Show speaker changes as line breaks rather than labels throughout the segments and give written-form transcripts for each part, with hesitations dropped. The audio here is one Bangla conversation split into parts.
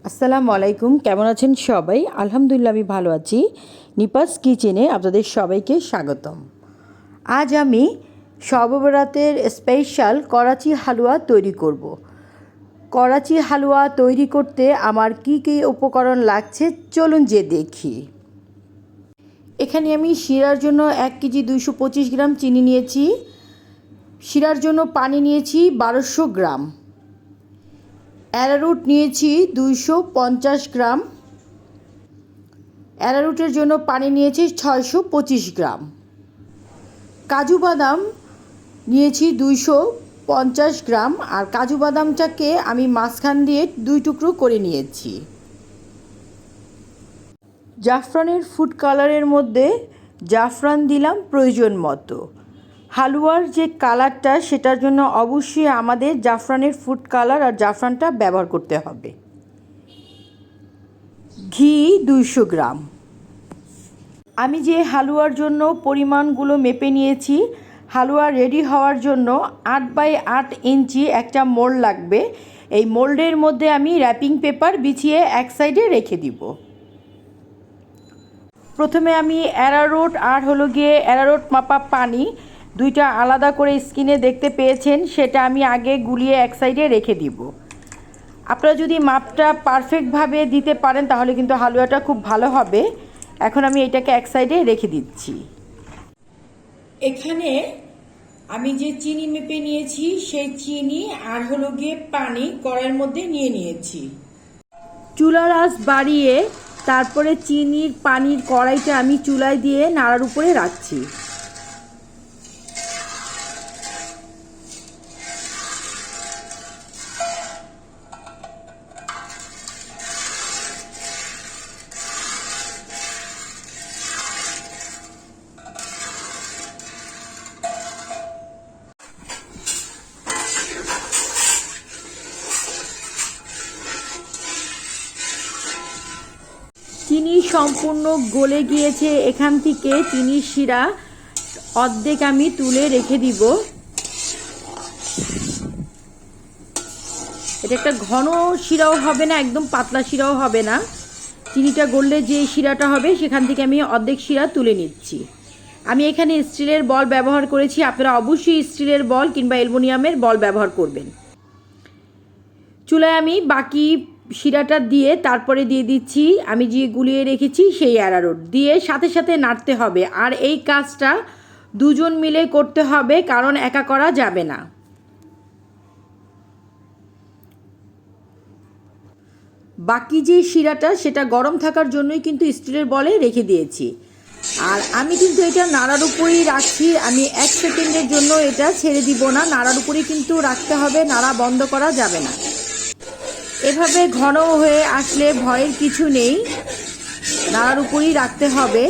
আসসালামু আলাইকুম, কেমন আছেন সবাই? আলহামদুলিল্লাহ আমি ভালো আছি। নিপাস কিচেনে আপনাদের সবাইকে স্বাগতম। আজ আমি শবে বরাতের স্পেশাল করাচি হালুয়া তৈরি করব। করাচি হালুয়া তৈরি করতে আমার কি কি উপকরণ লাগছে চলুন যে দেখি। এখানে আমি শিরার জন্য 1 কেজি 225 গ্রাম চিনি নিয়েছি। শিরার জন্য পানি নিয়েছি 1200 গ্রাম। অ্যারারুট নিয়েছি 250 গ্রাম। অ্যারারুটের জন্য পানি নিয়েছি 625 গ্রাম। কাজু বাদাম নিয়েছি 250 গ্রাম, আর কাজু বাদামটাকে আমি মাঝখান দিয়ে 2 টুকরো করে নিয়েছি। জাফরানের ফুড কালারের মধ্যে জাফরান দিলাম প্রয়োজন মতো। হালুয়ার যে কালারটা সেটার জন্য অবশ্যই আমাদের জাফরানের ফুড কালার আর জাফরানটা ব্যবহার করতে হবে। ঘি 200 গ্রাম। আমি যে হালুয়ার জন্য পরিমাণগুলো মেপে নিয়েছি, হালুয়া রেডি হওয়ার জন্য 8 বাই 8 ইঞ্চি একটা মোল্ড লাগবে। এই মোল্ডের মধ্যে আমি র্যাপিং পেপার বিছিয়ে এক সাইডে রেখে দিব। প্রথমে আমি অ্যারারুট আর অ্যারারুট মাপা পানি দুইটা আলাদা করে স্কিনে দেখতে পেয়েছেন, সেটা আমি আগে গুলিয়ে এক সাইডে রেখে দিব। আপনারা যদি মাপটা পারফেক্টভাবে দিতে পারেন তাহলে কিন্তু হালুয়াটা খুব ভালো হবে। এখন আমি এটাকে এক সাইডে রেখে দিচ্ছি। এখানে আমি যে চিনি মেপে নিয়েছি সেই চিনি আর পানি কড়াইয়ের মধ্যে নিয়ে নিয়েছি। চুলার আঁচ বাড়িয়ে তারপরে চিনির পানির কড়াইটা আমি চুলায় দিয়ে নাড়ার উপরে রাখছি। চিনি সম্পূর্ণ গলে গিয়েছে। এখান থেকে চিনির শিরা অর্ধেক আমি তুলে রেখে দিব। এটা একটা ঘন শিরাও হবে না, একদম পাতলা শিরাও হবে না। চিনিটা গললে যে শিরাটা হবে সেখান থেকে আমি অর্ধেক শিরা তুলে নিচ্ছি। আমি এখানে স্টিলের বল ব্যবহার করেছি, আপনারা অবশ্যই স্টিলের বল কিংবা অ্যালুমিনিয়ামের বল ব্যবহার করবেন। চুলায় আমি বাকি শিরাটা দিয়ে তারপরে দিয়ে দিচ্ছি আমি যে গুলিয়ে রেখেছি সেই অ্যারারুট দিয়ে, সাথে সাথে নাড়তে হবে। আর এই কাজটা দুজন মিলে করতে হবে, কারণ একা করা যাবে না। বাকি যে শিরাটা সেটা গরম থাকার জন্যই কিন্তু স্টিলের বলে রেখে দিয়েছি। আর আমি কিন্তু এটা নাড়ার উপরেই রাখছি, আমি 1 সেকেন্ডের জন্য এটা ছেড়ে দিব না, নাড়ার উপরেই কিন্তু রাখতে হবে, নাড়া বন্ধ করা যাবে না। এভাবে ঘন হয়ে আসলে ভয়ের কিছু নেই, নাড়ার উপরেই রাখতে হবে।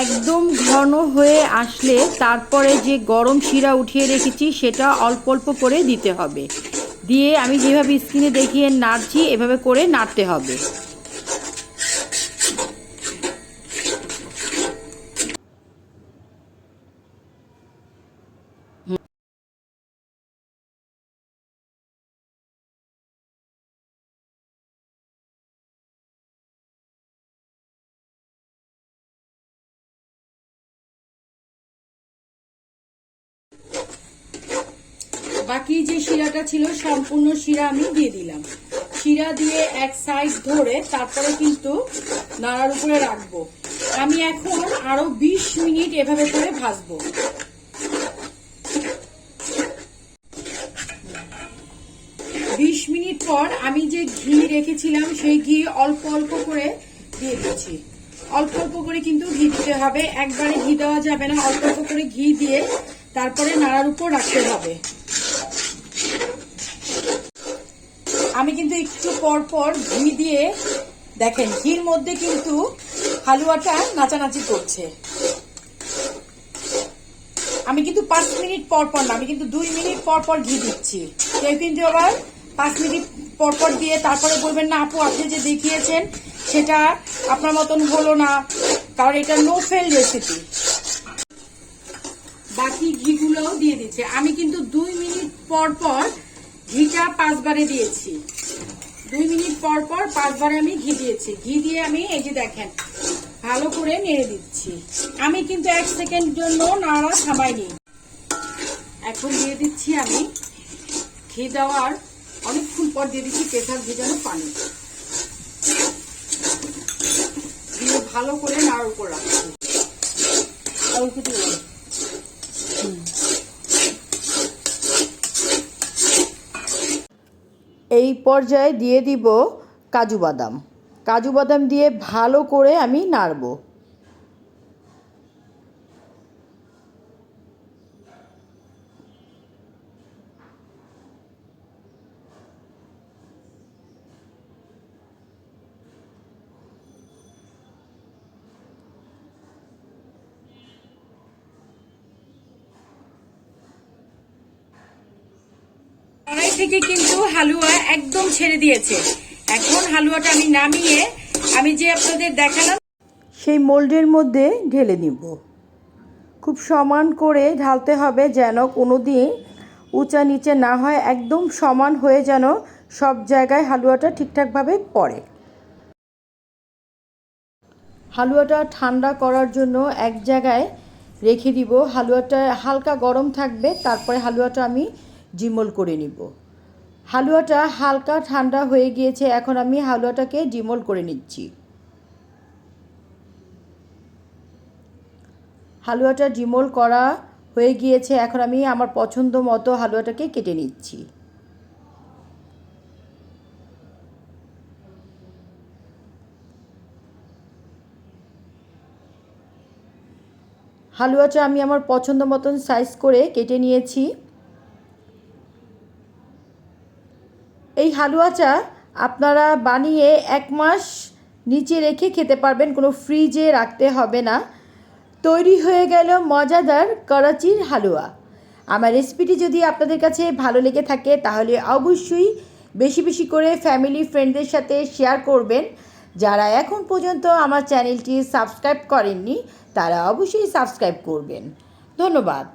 একদম ঘন হয়ে আসলে তারপরে যে গরম শিরা উঠিয়ে রেখেছি সেটা অল্প অল্প করে দিতে হবে। দিয়ে আমি যেভাবে স্কিনে দেখিয়ে নাড়ছি এভাবে করে নাড়তে হবে। বাকি যে শিরাটা ছিল সম্পূর্ণ শিরা আমি দিয়ে দিলাম। শিরা দিয়ে এক সাইড ধরে তারপরে কিন্তু নাড়ার উপরে রাখবো। আমি এখন আরো 20 মিনিট এভাবে করে ভাজবো। 20 মিনিট পর আমি যে ঘি রেখেছিলাম সেই ঘি অল্প অল্প করে দিয়ে দিচ্ছি। অল্প অল্প করে কিন্তু ঘি দিতে হবে, একবারে ঘি দেওয়া যাবে না। অল্প অল্প করে ঘি দিয়ে তারপরে নাড়ার উপর রাখতে হবে। আমি কিন্তু একটু পর পর ঘি দিয়ে, দেখেন ঘির মধ্যে কিন্তু হালুয়াটা নাচানাচি করছে। আমি কিন্তু 5 মিনিট পর পর না, আমি কিন্তু 2 মিনিট পর পর ঘি দিচ্ছি। কেউ কিন্তু আবার 5 মিনিট পর পর দিয়ে তারপরে বলবেন না আপু আপনি যে দেখিয়েছেন সেটা আপনার মতন হলো না, কারণ এটা নো ফেল রেসিপি। বাকি ঘিগুলোও দিয়ে দিচ্ছে। আমি কিন্তু 2 মিনিট পর পর ঘিটা 5 বারে দিয়েছি। 2 মিনিট পর পর 5 বারে আমি ঘি দিয়েছি। ঘি দিয়ে আমি এই যে দেখেন ভালো করে নেড়ে দিচ্ছি। আমি কিন্তু 1 সেকেন্ড জন্য নাড়া থামাইনি। এখন দিয়ে দিচ্ছি আমি ঘি দেওয়ার অনেকক্ষণ পর দিয়ে দিচ্ছি কেশর ভেজানো পানি দিয়ে ভালো করে নাড়ার উপর রাখছি। এই পর্যায়ে দিয়ে দিব কাজু বাদাম। কাজু বাদাম দিয়ে ভালো করে আমি নাড়ব। কড়াই থেকে কিন্তু হালুয়া একদম ছেড়ে দিয়েছে। এখন হালুয়াটা আমি নামিয়ে আমি যে আপনাদের দেখালাম সেই মোল্ডের মধ্যে ঢেলে নিব। খুব সমান করে ঢালতে হবে যেন কোনো দিন উঁচা নিচে না হয়, একদম সমান হয়ে যেন সব জায়গায় হালুয়াটা ঠিকঠাকভাবে পড়ে। হালুয়াটা ঠান্ডা করার জন্য এক জায়গায় রেখে দিব। হালুয়াটা হালকা গরম থাকবে, তারপরে হালুয়াটা আমি জিমল করে নিব। হালুয়াটা হালকা ঠান্ডা হয়ে গিয়েছে, এখন আমি হালুয়াটাকে জিমল করে নিচ্ছি। হালুয়াটা জিমল করা হয়ে গিয়েছে, এখন আমি আমার পছন্দ মতো হালুয়াটাকে কেটে নিচ্ছি। হালুয়াটা আমি আমার পছন্দ মতন সাইজ করে কেটে নিয়েছি। এই হালুয়াটা আপনারা বানিয়ে 1 মাস নিচে রেখে খেতে পারবেন, কোনো ফ্রিজে রাখতে হবে না। তৈরি হয়ে গেল মজাদার করাচির হালুয়া। আমার রেসিপিটি যদি আপনাদের কাছে ভালো লেগে থাকে তাহলে অবশ্যই বেশি বেশি করে ফ্যামিলি ফ্রেন্ডদের সাথে শেয়ার করবেন। যারা এখন পর্যন্ত আমার চ্যানেলটি সাবস্ক্রাইব করেননি তারা অবশ্যই সাবস্ক্রাইব করবেন। ধন্যবাদ।